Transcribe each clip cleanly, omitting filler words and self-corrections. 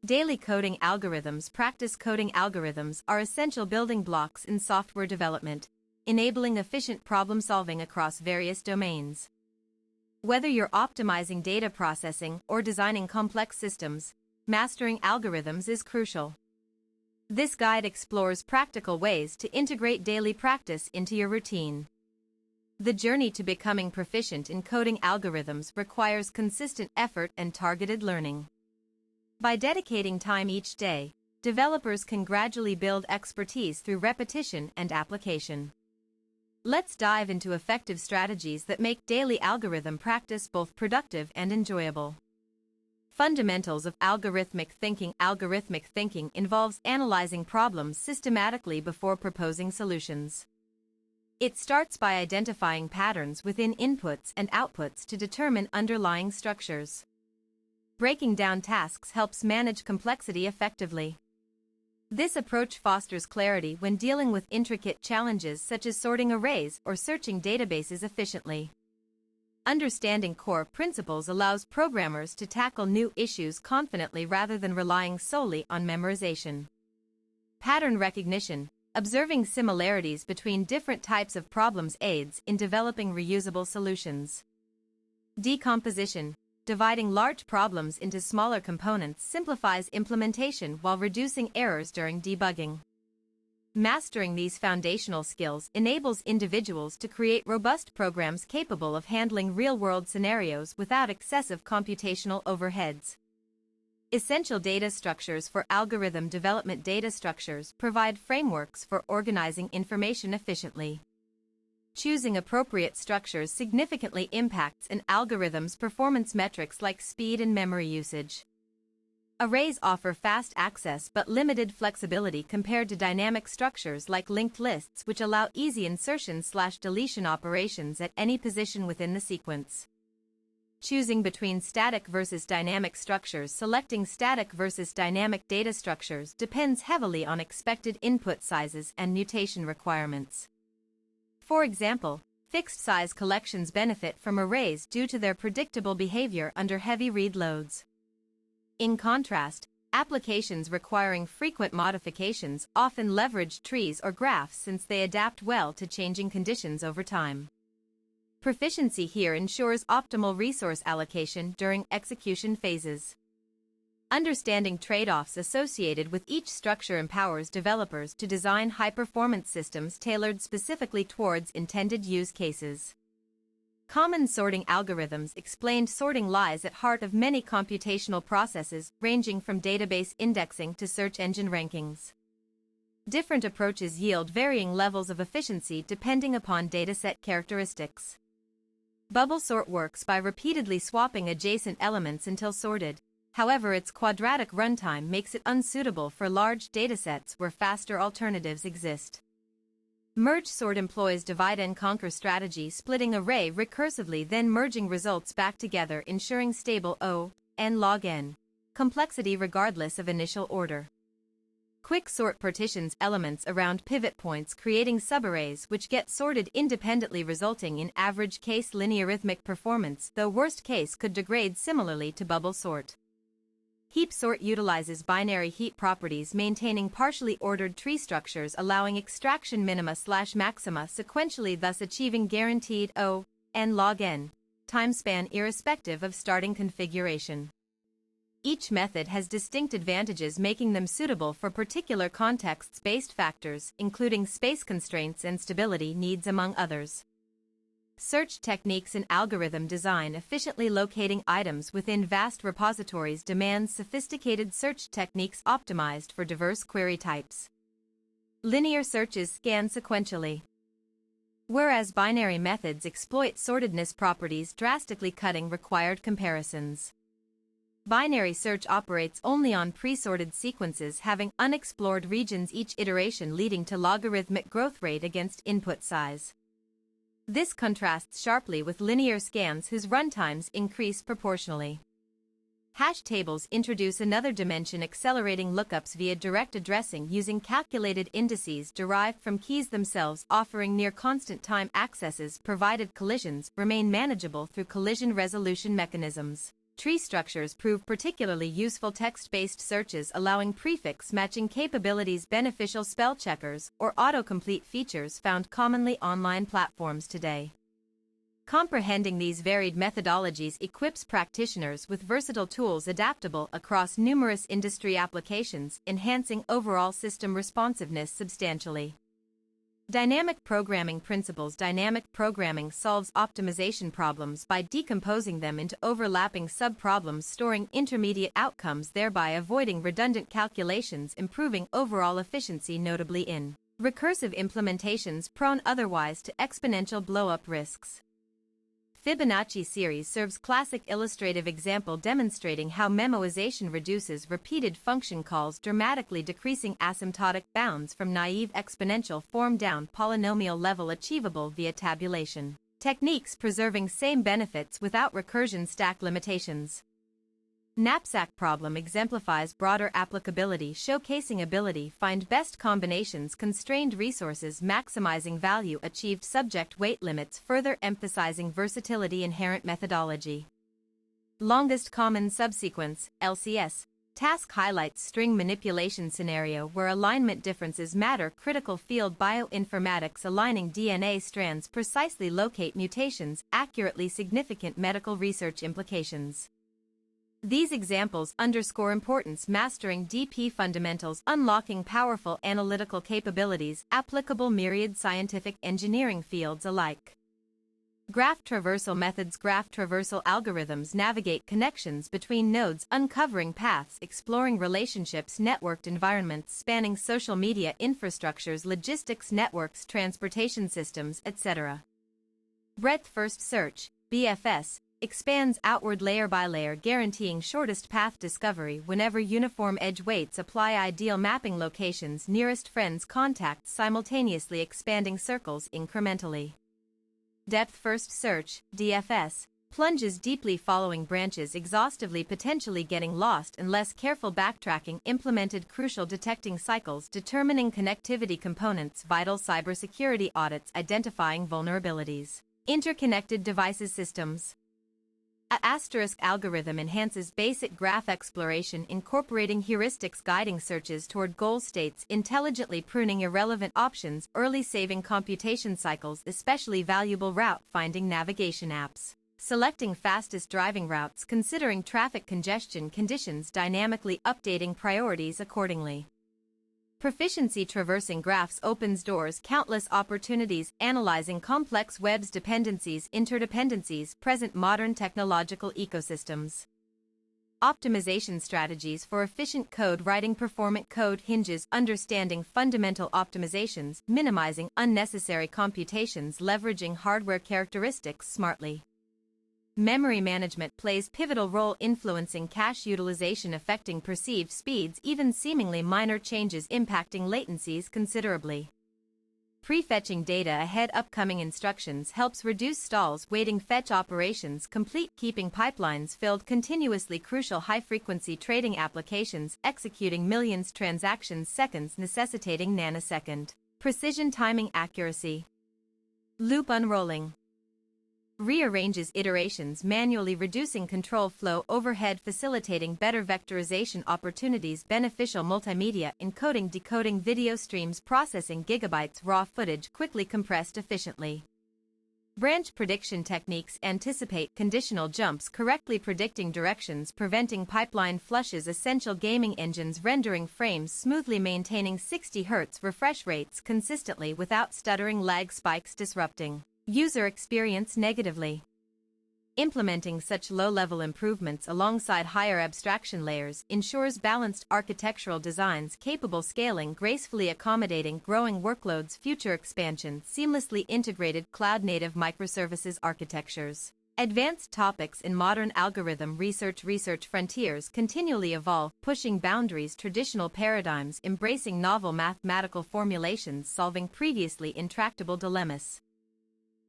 Daily coding algorithms. Practice coding algorithms are essential building blocks in software development, enabling efficient problem-solving across various domains. Whether you're optimizing data processing or designing complex systems, mastering algorithms is crucial. This guide explores practical ways to integrate daily practice into your routine. The journey to becoming proficient in coding algorithms requires consistent effort and targeted learning. By dedicating time each day, developers can gradually build expertise through repetition and application. Let's dive into effective strategies that make daily algorithm practice both productive and enjoyable. Fundamentals of algorithmic thinking. Algorithmic thinking involves analyzing problems systematically before proposing solutions. It starts by identifying patterns within inputs and outputs to determine underlying structures. Breaking down tasks helps manage complexity effectively. This approach fosters clarity when dealing with intricate challenges such as sorting arrays or searching databases efficiently. Understanding core principles allows programmers to tackle new issues confidently rather than relying solely on memorization. Pattern recognition. Observing similarities between different types of problems aids in developing reusable solutions. Decomposition. Dividing large problems into smaller components simplifies implementation while reducing errors during debugging. Mastering these foundational skills enables individuals to create robust programs capable of handling real-world scenarios without excessive computational overheads. Essential data structures for algorithm development. Data structures provide frameworks for organizing information efficiently. Choosing appropriate structures significantly impacts an algorithm's performance metrics like speed and memory usage. Arrays offer fast access but limited flexibility compared to dynamic structures like linked lists, which allow easy insertion/deletion operations at any position within the sequence. Choosing between static versus dynamic structures. Selecting static versus dynamic data structures depends heavily on expected input sizes and mutation requirements. For example, fixed-size collections benefit from arrays due to their predictable behavior under heavy read loads. In contrast, applications requiring frequent modifications often leverage trees or graphs since they adapt well to changing conditions over time. Proficiency here ensures optimal resource allocation during execution phases. Understanding trade-offs associated with each structure empowers developers to design high-performance systems tailored specifically towards intended use cases. Common sorting algorithms. Explained sorting lies at heart of many computational processes, ranging from database indexing to search engine rankings. Different approaches yield varying levels of efficiency depending upon dataset characteristics. Bubble sort works by repeatedly swapping adjacent elements until sorted. However, its quadratic runtime makes it unsuitable for large datasets where faster alternatives exist. Merge sort employs divide-and-conquer strategy, splitting array recursively then merging results back together, ensuring stable O(n log n) complexity regardless of initial order. Quick sort partitions elements around pivot points, creating subarrays which get sorted independently, resulting in average case linearithmic performance, though worst case could degrade similarly to bubble sort. Heap sort utilizes binary heap properties, maintaining partially ordered tree structures, allowing extraction minima/maxima sequentially, thus achieving guaranteed O(n log n) time span irrespective of starting configuration. Each method has distinct advantages, making them suitable for particular contexts-based factors, including space constraints and stability needs, among others. Search techniques in algorithm design. Efficiently locating items within vast repositories demands sophisticated search techniques optimized for diverse query types. Linear searches scan sequentially, whereas binary methods exploit sortedness properties, drastically cutting required comparisons. Binary search operates only on pre-sorted sequences having unexplored regions, each iteration leading to logarithmic growth rate against input size. This contrasts sharply with linear scans whose runtimes increase proportionally. Hash tables introduce another dimension, accelerating lookups via direct addressing using calculated indices derived from keys themselves, offering near constant time accesses provided collisions remain manageable through collision resolution mechanisms. Tree structures prove particularly useful text-based searches allowing prefix matching capabilities, beneficial spell checkers, or autocomplete features found commonly online platforms today. Comprehending these varied methodologies equips practitioners with versatile tools adaptable across numerous industry applications, enhancing overall system responsiveness substantially. Dynamic programming principles. Dynamic programming solves optimization problems by decomposing them into overlapping subproblems, storing intermediate outcomes, thereby avoiding redundant calculations, improving overall efficiency, notably in recursive implementations prone otherwise to exponential blow-up risks. Fibonacci series serves classic illustrative example demonstrating how memoization reduces repeated function calls, dramatically decreasing asymptotic bounds from naive exponential form down polynomial level achievable via tabulation techniques, preserving same benefits without recursion stack limitations. Knapsack problem exemplifies broader applicability, showcasing ability find best combinations, constrained resources, maximizing value achieved, subject weight limits, further emphasizing versatility, inherent methodology. Longest common subsequence, LCS, task highlights string manipulation scenario where alignment differences matter, critical field bioinformatics, aligning DNA strands precisely, locate mutations, accurately, significant medical research implications. These examples underscore importance mastering DP fundamentals, unlocking powerful analytical capabilities applicable myriad scientific engineering fields alike. Graph traversal methods. Graph traversal algorithms navigate connections between nodes, uncovering paths, exploring relationships, networked environments spanning social media infrastructures, logistics networks, transportation systems, etc. Breadth first search, BFS, expands outward layer by layer, guaranteeing shortest path discovery whenever uniform edge weights apply, ideal mapping locations, nearest friends, contacts, simultaneously expanding circles incrementally. Depth first search, DFS, plunges deeply following branches exhaustively, potentially getting lost unless careful backtracking implemented, crucial detecting cycles, determining connectivity components, vital cybersecurity audits, identifying vulnerabilities. Interconnected devices systems. Asterisk algorithm enhances basic graph exploration, incorporating heuristics, guiding searches toward goal states, intelligently pruning irrelevant options, early saving computation cycles, especially valuable route finding navigation apps. Selecting fastest driving routes, considering traffic congestion conditions, dynamically updating priorities accordingly. Proficiency traversing graphs opens doors, countless opportunities, analyzing complex webs, dependencies, interdependencies, present modern technological ecosystems. Optimization strategies for efficient code writing, performant code hinges, understanding fundamental optimizations, minimizing unnecessary computations, leveraging hardware characteristics smartly. Memory management plays pivotal role, influencing cache utilization, affecting perceived speeds, even seemingly minor changes impacting latencies considerably. Prefetching data ahead upcoming instructions helps reduce stalls, waiting fetch operations complete, keeping pipelines filled continuously, crucial high-frequency trading applications, executing millions transactions seconds, necessitating nanosecond precision, timing accuracy. Loop unrolling rearranges iterations manually, reducing control flow overhead, facilitating better vectorization opportunities, beneficial multimedia encoding, decoding video streams, processing gigabytes raw footage quickly, compressed efficiently. Branch prediction techniques anticipate conditional jumps, correctly predicting directions, preventing pipeline flushes, essential gaming engines rendering frames smoothly, maintaining 60 Hz refresh rates consistently without stuttering, lag spikes disrupting user experience negatively. Implementing such low-level improvements alongside higher abstraction layers ensures balanced architectural designs capable scaling, gracefully accommodating growing workloads, future expansion, seamlessly integrated cloud-native microservices architectures. Advanced topics in modern algorithm research. Research frontiers continually evolve, pushing boundaries, traditional paradigms, embracing novel mathematical formulations, solving previously intractable dilemmas.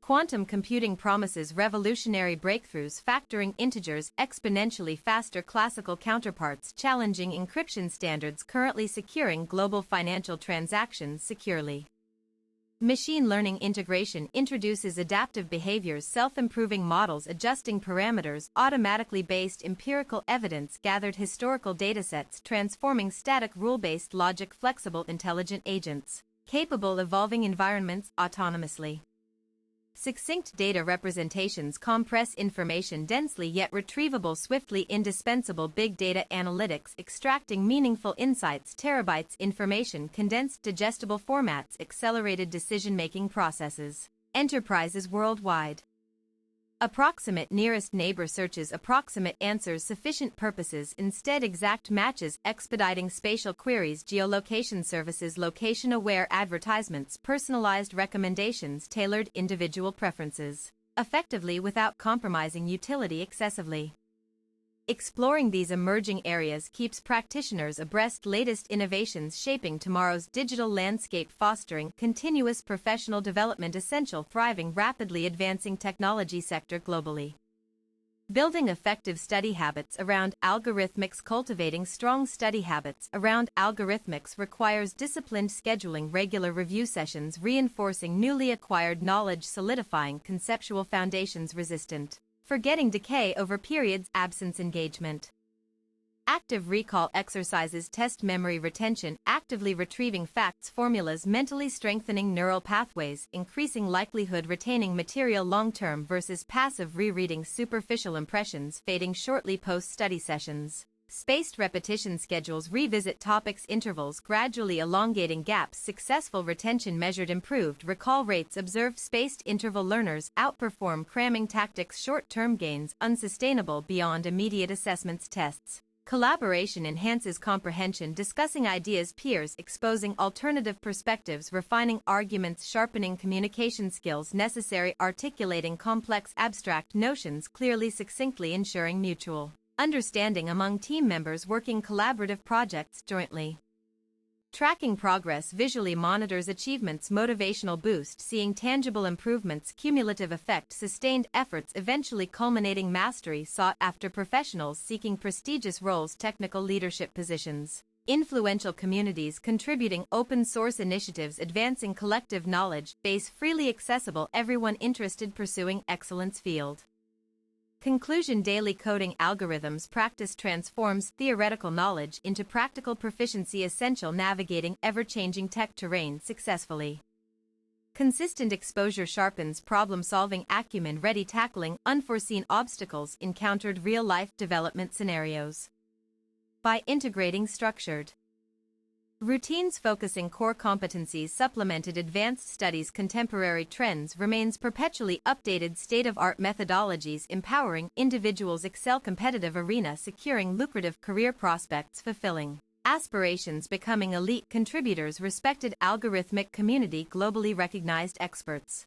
Quantum computing promises revolutionary breakthroughs, factoring integers exponentially faster classical counterparts, challenging encryption standards currently securing global financial transactions securely. Machine learning integration introduces adaptive behaviors, self-improving models adjusting parameters, automatically based empirical evidence gathered historical datasets transforming static rule-based logic flexible intelligent agents, capable evolving environments autonomously. Succinct data representations compress information densely yet retrievable swiftly. Indispensable big data analytics extracting meaningful insights, terabytes information, condensed digestible formats, accelerated decision-making processes. Enterprises worldwide. Approximate nearest neighbor searches, approximate answers, sufficient purposes, instead exact matches, expediting spatial queries, geolocation services, location-aware advertisements, personalized recommendations, tailored individual preferences, effectively without compromising utility excessively. Exploring these emerging areas keeps practitioners abreast latest innovations shaping tomorrow's digital landscape, fostering continuous professional development essential, thriving rapidly advancing technology sector globally. Building effective study habits around algorithmics. Cultivating strong study habits around algorithmics requires disciplined scheduling, regular review sessions, reinforcing newly acquired knowledge, solidifying conceptual foundations, resistant forgetting decay over periods, absence engagement. Active recall exercises test memory retention, actively retrieving facts, formulas, mentally strengthening neural pathways, increasing likelihood retaining material long-term versus passive rereading, superficial impressions fading shortly post-study sessions. Spaced repetition schedules revisit topics, intervals gradually elongating gaps, successful retention measured, improved recall rates observed, spaced interval learners outperform cramming tactics, short-term gains unsustainable beyond immediate assessments, tests. Collaboration enhances comprehension, discussing ideas, peers exposing alternative perspectives, refining arguments, sharpening communication skills necessary, articulating complex abstract notions clearly, succinctly, ensuring mutual understanding among team members working collaborative projects jointly. Tracking progress visually monitors achievements, motivational boost, seeing tangible improvements, cumulative effect, sustained efforts eventually culminating mastery, sought after professionals seeking prestigious roles, technical leadership positions. Influential communities contributing, open source initiatives advancing collective knowledge base, freely accessible, everyone interested pursuing excellence field. Conclusion: daily coding algorithms practice transforms theoretical knowledge into practical proficiency, essential navigating ever-changing tech terrain successfully. Consistent exposure sharpens problem-solving acumen, ready tackling unforeseen obstacles encountered real-life development scenarios. By integrating structured routines focusing core competencies, supplemented advanced studies, contemporary trends remains perpetually updated, state-of-art methodologies empowering individuals excel, competitive arena securing lucrative career prospects, fulfilling aspirations, becoming elite contributors, respected algorithmic community, globally recognized experts.